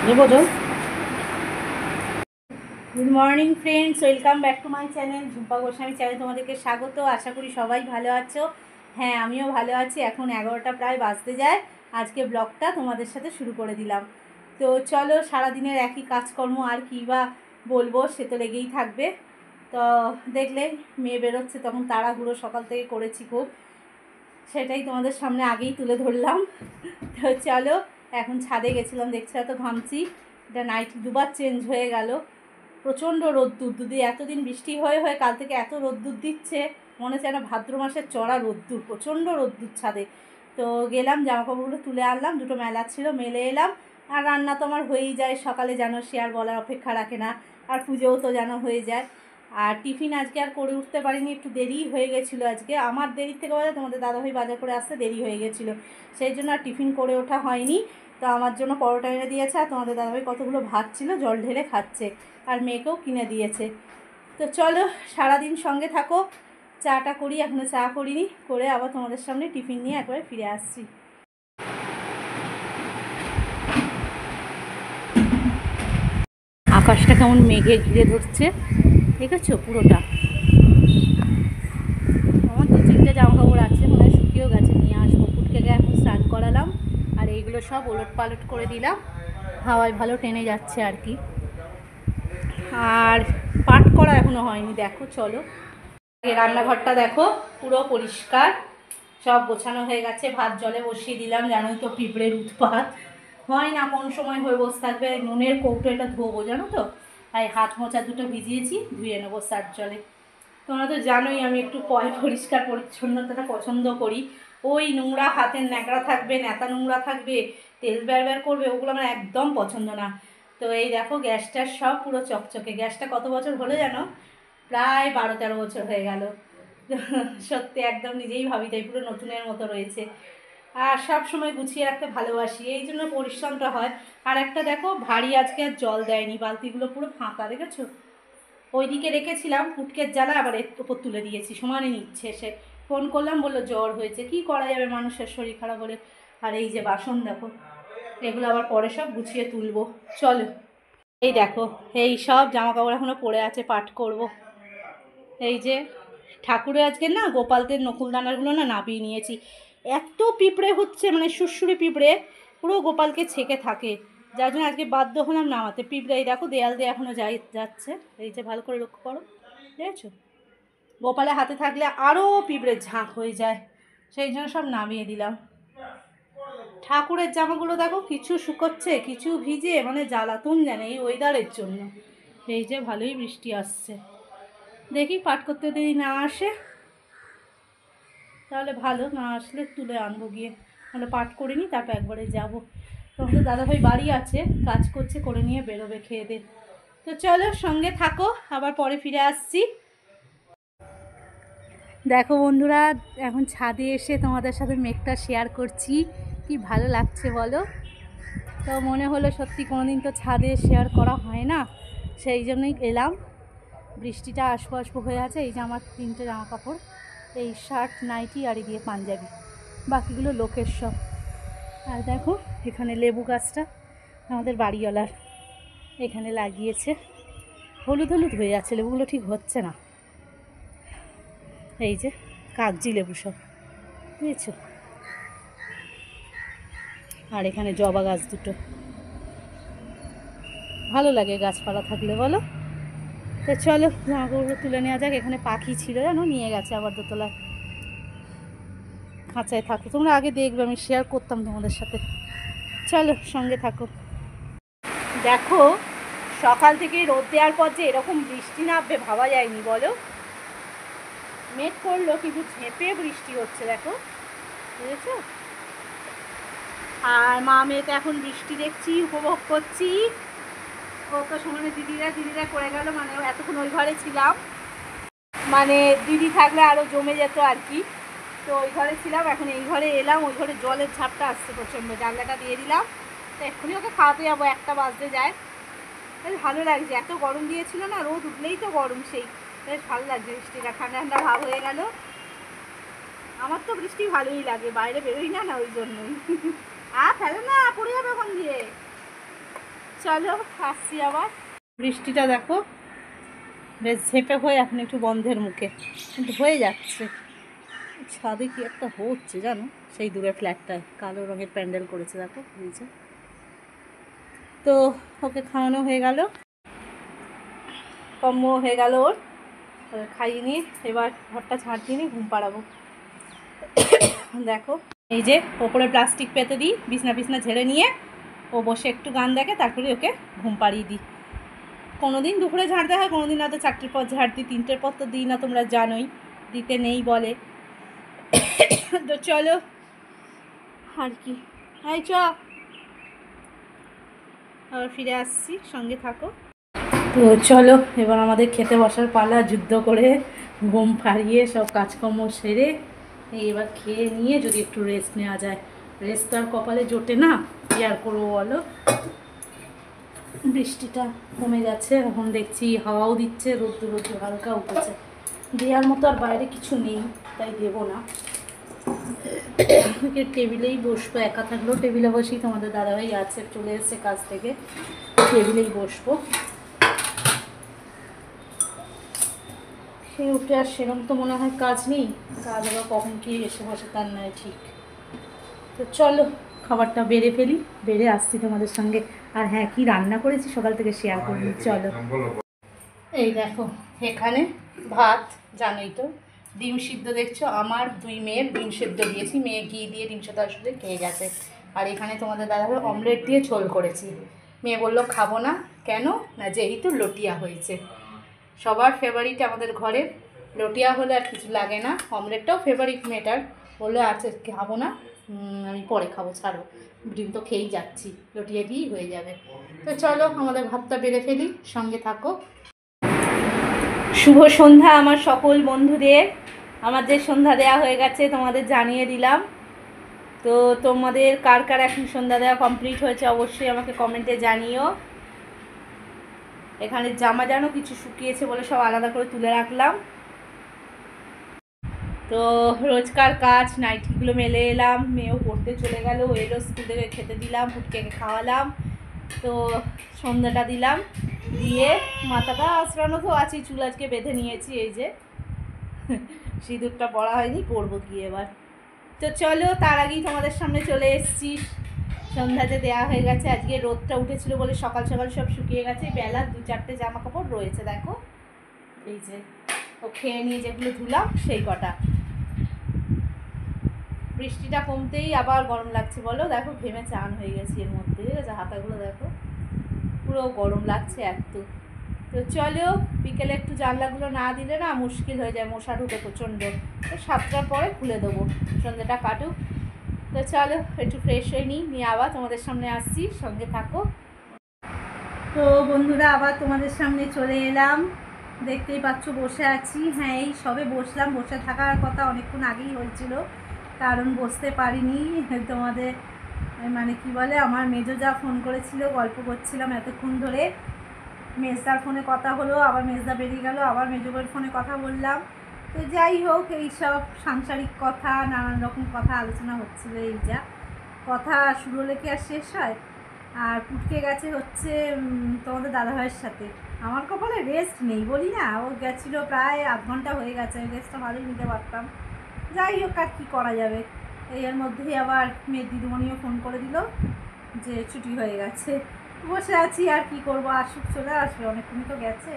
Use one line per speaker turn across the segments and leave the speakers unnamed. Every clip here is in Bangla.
Good morning friends, welcome back to my channel Jhumpa Goswami channel. তোমাদেরকে স্বাগত। আশা করি সবাই ভালো আছো। হ্যাঁ, আমিও ভালো আছি। এখন 11টা প্রায় বাজতে যায়। আজকে ব্লগটা তোমাদের সাথে শুরু করে দিলাম। তো চলো, সারাদিনের একই কাজকর্ম আর কী বা বলবো, সে তো লেগেই থাকবে। তো দেখলে মেয়ে বেরোচ্ছে, তখন তাড়াহুড়ো সকাল থেকে করেছি খুব, সেটাই তোমাদের সামনে আগেই তুলে ধরলাম। তো চলো, এখন ছাদে গেছিলাম, দেখছি এত ঘামছি। এটা নাইট দুবার চেঞ্জ হয়ে গেল। প্রচণ্ড রোদ্দুর, যদি এতদিন বৃষ্টি হয়ে হয়ে কাল থেকে এত রোদ্দুর দিচ্ছে, মনে হচ্ছে যেন ভাদ্র মাসের চড়া রোদ্দুর, প্রচণ্ড রোদ্দুর ছাদে। তো গেলাম, জামাকাপড়গুলো তুলে আনলাম, দুটো মেলা ছিল মেলে এলাম। আর রান্না তো আমার হয়েই যায় সকালে, যেন সে আর বলার অপেক্ষা রাখে না। আর পুজোও তো যেন হয়ে যায়। আর টিফিন আজকে আর করে উঠতে পারিনি, একটু দেরি হয়ে গেছিলো আজকে। আমার দেরির থেকে বাজার, তোমাদের দাদাভাই বাজার করে আসতে দেরি হয়ে গেছিলো, সেই জন্য আর টিফিন করে ওঠা হয়নি। তো আমার জন্য পরোটা এনে দিয়েছে, আর তোমাদের দাদাভাই কতগুলো ভাত ছিল জল ঢেলে খাচ্ছে, আর মেয়েকেও কিনে দিয়েছে। তো চলো, সারাদিন সঙ্গে থাকো। চাটা করি, এখনও চা করিনি, করে আবার তোমাদের সামনে টিফিন নিয়ে একবারে ফিরে আসছি। আকাশটা কেমন মেঘে ঘিরে ধরছে, ঠিক আছে পুরোটা। আমার 2-3টে জামাকাপড় আছে, মনে হয় শুকিয়েও গেছে, নিয়ে আসবো। ফুটকে এখন স্নান করালাম, আর এইগুলো সব ওলট পালট করে দিলাম, হাওয়ায় ভালো টেনে যাচ্ছে আর কি। আর পাট করা এখনো হয়নি, দেখো চলো। রান্নাঘরটা দেখো পুরো পরিষ্কার, সব গোছানো হয়ে গেছে। ভাত জলে বসিয়ে দিলাম, জানোই তো পিঁপড়ের উৎপাত, হয় না কোন সময় হয়ে বসে থাকবে। নুনের কৌটো এটা ধোবো, জানো তো, তাই হাত মোচা দুটো ভিজিয়েছি, ধুয়ে নেবো সার্ফ জলে। তোমরা তো জানোই আমি একটু পরিষ্কার পরিচ্ছন্নতাটা পছন্দ করি। ওই নোংরা হাতের ন্যাকড়া থাকবে, নেতা নোংরা থাকবে, তেল বের করবে, ওগুলো আমার একদম পছন্দ না। তো এই দেখো, গ্যাসটা সব পুরো চকচকে। গ্যাসটা কত বছর হলো জানো? প্রায় 12-13 বছর হয়ে গেল। সত্যি একদম নিজেই ভাবি, তাই পুরো নতুনের মতো রয়েছে। আর সব সময় গুছিয়ে রাখতে ভালোবাসি, এই জন্য পরিশ্রমটা হয়। আর একটা দেখো, ভারী আজকে আর জল দেয়নি, বালতিগুলো পুরো ফাঁকা, দেখেছো? ওইদিকে রেখেছিলাম, পুটকের জ্বালা আবার এর উপর তুলে দিয়েছি, সমানে নিচ্ছে এসে। ফোন করলাম, বললো জ্বর হয়েছে, কি করা যাবে মানুষের শরীর খারাপ হলে। আর এই যে বাসন দেখো, এগুলো আবার পরে সব গুছিয়ে তুলবো। চলো, এই দেখো, এই সব জামাকাপড় এখনও পড়ে আছে, পাট করব। এই যে ঠাকুরের আজকে না গোপালদের নকুলদানাগুলো না নাবিয়ে নিয়েছি। এত পিঁপড়ে হচ্ছে, মানে সুরসুরি পিঁপড়ে, পুরো গোপালকে ছেকে থাকে, যার জন্য আজকে বাধ্য হলাম নামাতে। পিঁপড়ে এই দেখো দেয়াল দিয়ে এখনও যাচ্ছে, এই যে ভালো করে লক্ষ্য করো, দেখেছো? গোপালের হাতে থাকলে আরও পিঁপড়ের ঝাঁক হয়ে যায়, সেই জন্য সব নামিয়ে দিলাম। ঠাকুরের জামাগুলো দেখো, কিছু শুকোচ্ছে, কিছু ভিজে, মানে জ্বালাতন জানে এই ওয়েদারের জন্য। এই যে ভালোই বৃষ্টি আসছে, দেখি পাঠ করতে যদি না আসে তাহলে ভালো, না আসলে তুলে আনবো গিয়ে, তাহলে পাঠ করিনি, তারপর একবারে যাবো। তোমাদের দাদাভাই বাড়ি আছে, কাজ করছে, করে নিয়ে বেরোবে খেয়ে দে। তো চলো, সঙ্গে থাকো, আবার পরে ফিরে আসছি। দেখো বন্ধুরা, এখন ছাদে এসে তোমাদের সাথে মেঘটা শেয়ার করছি, কি ভালো লাগছে বলো। তো মনে হলো সত্যি কোনোদিন তো ছাদে শেয়ার করা হয় না, সেই জন্যই এলাম। বৃষ্টিটা আসবো আসবো হয়ে আছে। এই যে আমার 3টে জামা কাপড়, এই শার্ট, নাইটি আর দিয়ে পাঞ্জাবি, বাকিগুলো লোকের সব। আর দেখো এখানে লেবু গাছটা আমাদের বাড়িওয়ালার, এখানে লাগিয়েছে, হলুদ হলুদ হয়ে যাচ্ছে, লেবুগুলো ঠিক হচ্ছে না। এই যে কাগজি লেবু সব, বুঝেছো? আর এখানে জবা গাছ দুটো, ভালো লাগে গাছপালা থাকলে বলো। তো চলো, জামাকাপড়গুলো তুলে নেওয়া যাক। এখানে পাখি ছিল জানো, নিয়ে গেছে আবার দোতলায়, খাঁচায় থাকো। তোমরা আগে দেখবে, আমি শেয়ার করতাম তোমাদের সাথে। চলো, সঙ্গে থাকো। দেখো, সকাল থেকে রোদ দেওয়ার পর যে এরকম বৃষ্টি নামবে ভাবা যায়নি বলো। মেঘ করলো, কিন্তু ঝেঁপে বৃষ্টি হচ্ছে, দেখো, বুঝেছো? আর মা মেয়ে তো এখন বৃষ্টি দেখছি, উপভোগ করছি। ও তো সমানে দিদিরা করে গেল, মানে এতক্ষণ ওই ঘরে ছিলাম, মানে দিদি থাকলে আরও জমে যেত আর কি। তো ওই ঘরে ছিলাম, এখন এই ঘরে এলাম। ওই ঘরে জলের ঝাপটা আসছে প্রচণ্ড, জানলাটা দিয়ে দিলাম। তো এক্ষুনি ওকে খাওয়াতে যাবো, 1টা বাজতে যায়। বেশ ভালো লাগছে, এত গরম দিয়েছিল না, রোদ উঠলেই তো গরম, সেই বেশ ভালো লাগছে। বৃষ্টিটা ঠান্ডা ঠান্ডা ভাব হয়ে গেল। আমার তো বৃষ্টি ভালোই লাগে, বাইরে বেরোই না, ওই জন্যই। ফেলো না, পড়ে যাবে ওখান দিয়ে। চলো আসছি আবার। বৃষ্টিটা দেখো বেশ ঝেঁপে হয়ে এখন একটু বন্ধের মুখে, কিন্তু হয়ে যাচ্ছে। ছাদে কি একটা হচ্ছে জানো, সেই দূরে ফ্ল্যাটটায় কালো রঙের প্যান্ডেল করেছে দেখো নিচে। তো ওকে খাওয়ানো হয়ে গেল, কম্ম হয়ে গেল ওর, খাইয়ে নিয়ে এবার ঘরটা ঝাঁট দিয়ে ঘুম পাড়াবো। দেখো এই যে ওপরে প্লাস্টিক পেতে দিই, বিছনা ঝেড়ে নিয়ে ও বসে একটু গান দেখে, তারপরে ওকে ঘুম পাড়িয়ে দিই। কোনোদিন দুপুরে ঝাড়তে হয়, কোনোদিন হয়তো 4টের পর ঝাড় দিই, 3টের পর তো দিই না, তোমরা জানোই দিতে নেই বলে। তো চলো আর কি, এই চ আবার ফিরে আসছি, সঙ্গে থাকো। তো চলো এবার আমাদের খেতে বসার পালা, যুদ্ধ করে ঘুম পাড়িয়ে সব কাজকর্ম সেরে এবার খেয়ে নিয়ে যদি একটু রেস্ট নেওয়া যায়। রেস্ট তো আর কপালে জোটে না, কি আর করবো বলো। বৃষ্টিটা কমে গেছে, এখন দেখছি হাওয়াও দিচ্ছে, রোদ্দুর হালকা উঠেছে, দেওয়ার মতো আর বাইরে কিছু নেই, তাই দেবো না। টেবিলেই বসবো, একা থাকলেও টেবিলে বসি, তোমাদের দাদাভাই আছে চলে এসছে কাজ থেকে, টেবিলেই বসবো। সে উঠে আর সেরকম তো মনে হয় কাজ নেই, কাজ আবার কখন কি এসে বসে তার নয় ঠিক। তো চলো খাবারটা বেড়ে ফেলি, বেড়ে আসছি তোমাদের সঙ্গে। আর হ্যাঁ, কি রান্না করেছি সকাল থেকে শেয়ার করবি, চলো। এই দেখো এখানে ভাত, জানোই তো, ডিম সিদ্ধ দেখছো, আমার 2 মেয়ের ডিম সিদ্ধ দিয়েছি, মেয়ে ঘি দিয়ে ডিম সিদ্ধ আসলে খেয়ে গেছে। আর এখানে তোমাদের দাদাভাই অমলেট দিয়ে ঝোল করেছি। মেয়ে বললো খাবো না, কেন না যেহেতু লটিয়া হয়েছে। সবার ফেভারিট আমাদের ঘরে লটিয়া হলে আর কিছু লাগে না, অমলেটটাও ফেভারিট মেয়েটার, বললো আচ্ছা খাবো না, আমি পরে খাবো, ছাড়ো, ডিম তো খেয়েই যাচ্ছি, লটিয়া দিয়েই হয়ে যাবে। তো চলো আমাদের ভাতটা বেড়ে ফেলি, সঙ্গে থাকো। শুভ সন্ধ্যা আমার সকল বন্ধুদের, আমার যে সন্ধ্যা দেওয়া হয়ে গেছে তোমাদের জানিয়ে দিলাম। তো তোমাদের কার কার এখন সন্ধ্যা দেওয়া কমপ্লিট হয়েছে অবশ্যই আমাকে কমেন্টে জানিও। এখানে জামা জানো কিছু শুকিয়েছে বলে সব আলাদা করে তুলে রাখলাম। তো রোজকার কাজ, নাইটিগুলো মেলে এলাম, মেয়েও পড়তে চলে গেল, এলো স্কুল থেকে, খেতে দিলাম, পুটকে খাওয়ালাম, তো সন্ধ্যাটা দিলাম, দিয়ে মাথাটা আঁচড়ানো তো আছেই, চুল আজকে বেঁধে নিয়েছি, এই যে সিঁদুরটা পরা হয়নি, পরবো কি এবার। তো চলো তার আগেই তোমাদের সামনে চলে এসেছি, সন্ধ্যাতে দেওয়া হয়ে গেছে। আজকে রোদটা উঠেছিল বলে সকাল সকাল সব শুকিয়ে গেছে, বেলা 2-4টে জামা কাপড় রয়েছে দেখো, এই যে ও খেয়ে নিয়ে যেগুলো ধুলাম সেই কটা। বৃষ্টিটা কমতেই আবার গরম লাগছে বলো, দেখো ঘেমে চান হয়ে গেছি এর মধ্যে, ঠিক আছে, হাতাগুলো দেখো পুরো গরম লাগছে এত। তো চলো বিকেলে একটু জানলাগুলো না দিলে না মুশকিল হয়ে যায়, মশা ঢুকে প্রচণ্ড, তো 7টার পরে খুলে দেবো, সন্ধ্যাটা কাটুক। তো চলো একটু ফ্রেশ হয়ে নিয়ে আবার তোমাদের সামনে আসছি, সঙ্গে থাকো। তো বন্ধুরা আবার তোমাদের সামনে চলে এলাম, দেখতেই পাচ্ছ বসে আছি। হ্যাঁ এই সবে বসলাম, বসে থাকার কথা অনেকক্ষণ আগেই হয়েছিল, কারণ বসতে পারিনি, তোমাদের মানে কি বলে আমার মেজো যা ফোন করেছিল, গল্প করছিলাম এতক্ষণ ধরে, মেজদার ফোনে কথা হলো, আবার মেজদা বেরিয়ে গেল, আবার মেজো বউয়ের ফোনে কথা বললাম। তো যাই হোক এইসব সাংসারিক কথা, নানান রকম কথা আলোচনা হচ্ছিলো, এই যা কথা শুরু হলে কি আর শেষ হয়। আর পুটকে গেছে হচ্ছে তোমাদের দাদাভাইয়ের সাথে, আমার কপালে রেস্ট নেই বলি না, ও গেছিলো প্রায় আধ ঘন্টা হয়ে গেছে, রেস্টটা ভালোই নিতে পারতাম, যাই হোক আর কী করা যাবে। এর মধ্যেই আবার মেয়ের দিদিমণিও ফোন করে দিল যে ছুটি হয়ে গেছে, বসে আছি আর কি করবো, আসুক চলে আসবে, অনেকক্ষণই তো গেছে।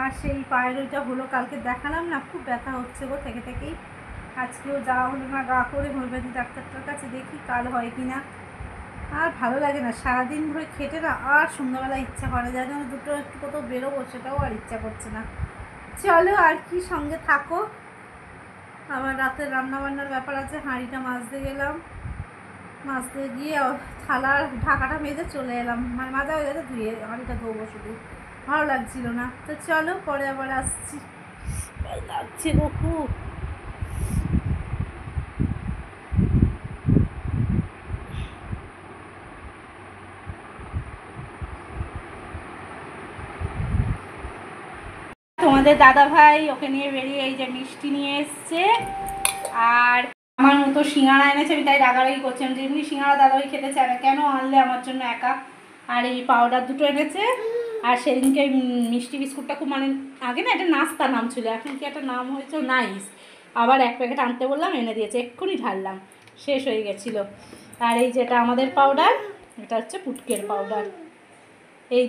আর সেই পায়ের ওইটা হলো, কালকে দেখালাম না, খুব ব্যথা হচ্ছে গো থেকে থেকেই, আজকেও যাওয়া হলো না গা করে হোমিওপ্যাথি ডাক্তারটার কাছে, দেখি কাল হয় কি না। আর ভালো লাগে না, সারাদিন ধরে খেটে না, আর সন্ধ্যাবেলা ইচ্ছা করে যায় যেন দুটো একটু কোথাও বেরোবো, সেটাও আর ইচ্ছা করছে না। চলো আর কি, সঙ্গে থাকো। আবার রাতের রান্নাবান্নার ব্যাপার আছে, হাঁড়িটা মাজতে গেলাম, মাজতে গিয়ে থালার ঢাকাটা মেজে চলে এলাম, মানে মাজা হয়ে গেছে, ধুয়ে হাঁড়িটা ধোবো শুধু, ভালো লাগছিল না। তো চলো পরে আবার আসছি, লাগছে গো খুব। তোমাদের দাদা ভাই ওকে নিয়ে বেরিয়ে এই যে মিষ্টি নিয়ে এসছে, আর আমার মতো সিঙ্গাড়া এনেছে, আমি তাই রাগারাগি করছি, আমি যেমনি সিঙ্গাড়া দাদাভাই খেতে চায় না, কেন আনলে আমার জন্য একা, আর এই পাউডার দুটো এনেছে। আর সেদিনকে মিষ্টি বিস্কুটটা খুব মানে আগে না এটা নাস্তা নাম ছিল, এখন কি একটা নাম হয়েছে নাইস, আবার এক প্যাকেট আনতে বললাম এনে দিয়েছে, এক্ষুনি ঢাললাম, শেষ হয়ে গেছিলো। আর এই যেটা আমাদের পাউডার, এটা হচ্ছে পুটকের পাউডার। এই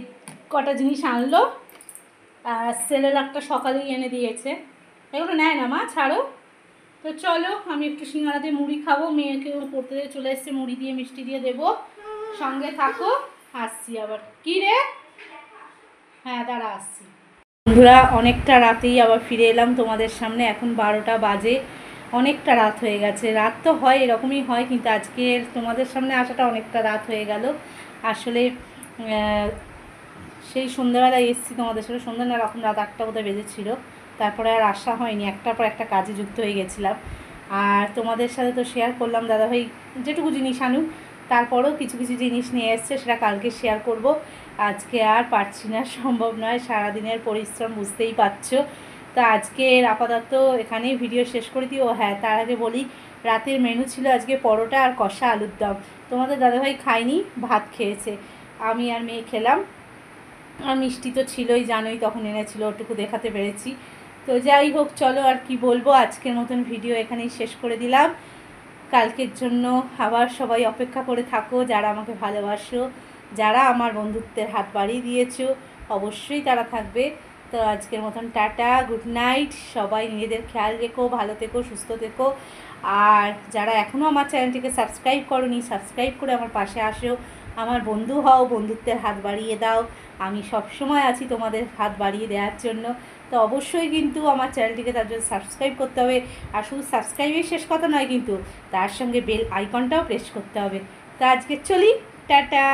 কটা জিনিস আনলো। আর সেলেলাকটা সকালেই এনে দিয়েছে, এগুলো নেয় না মা, ছাড়ো। তো চলো আমি একটু সিঙ্গাড়া দিয়ে মুড়ি খাবো, মেয়েকেও পড়তে দিয়ে চলে এসছে, মুড়ি দিয়ে মিষ্টি দিয়ে দেবো, সঙ্গে থাকো। আসছি আবার। কি রে? হ্যাঁ দাঁড়া আসছি। বন্ধুরা অনেকটা রাতেই আবার ফিরে এলাম তোমাদের সামনে, এখন 12টা বাজে, অনেকটা রাত হয়ে গেছে। রাত তো হয়, এরকমই হয়, কিন্তু আজকের তোমাদের সামনে আসাটা অনেকটা রাত হয়ে গেল। আসলে সেই সন্ধ্যাবেলায় এসেছি তোমাদের সাথে, সন্ধ্যা না এখন রাত 8টা বোধহয় বেজেছিল, তারপরে আর আসা হয়নি, একটার পর একটা কাজে যুক্ত হয়ে গেছিলাম। আর তোমাদের সাথে তো শেয়ার করলাম দাদাভাই যেটুকু জিনিস আনুক, তারপরেও কিছু কিছু জিনিস নিয়ে এসছে, সেটা কালকে শেয়ার করব। আজকে আর পারছি না, সম্ভব নয়, সারাদিনের পরিশ্রম বুঝতেই পারছো। তো আজকের আপাতত এখানেই ভিডিও শেষ করে দিই। ও হ্যাঁ, তার আগে বলি, রাতের মেনু ছিল আজকে পরোটা আর কষা আলুর দম। তোমাদের দাদাভাই খায়নি, ভাত খেয়েছে, আমি আর মেয়ে খেলাম। আর মিষ্টি তো ছিলই, জানোই, তখন এনেছিল, ওটুকু দেখাতে পেরেছি। তো যাই হোক, চলো আর কি বলবো, আজকের মতন ভিডিও এখানেই শেষ করে দিলাম। কালকের জন্য আবার সবাই অপেক্ষা করে থাকো, যারা আমাকে ভালোবাসো, যারা আমার বন্ধুত্বের হাত বাড়িয়ে দিয়েছো, অবশ্যই তারা থাকবে। তো আজকের মতন টাটা, গুড নাইট, সবাই নিজেদের খেয়াল রেখো, ভালো থেকো, সুস্থ থেকো। আর যারা এখনও আমার চ্যানেলটিকে সাবস্ক্রাইব করোনি, সাবস্ক্রাইব করে আমার পাশে আসো, আমার বন্ধু হও, বন্ধুত্বের হাত বাড়িয়ে দাও। আমি সবসময় আছি তোমাদের হাত বাড়িয়ে দেওয়ার জন্য। তো অবশ্যই কিন্তু আমার চ্যানেলটিকে তার জন্য সাবস্ক্রাইব করতে হবে। আর শুধু সাবস্ক্রাইবের শেষ কথা নয় কিন্তু, তার সঙ্গে বেল আইকনটাও প্রেস করতে হবে। তো আজকে চলি, টাটা।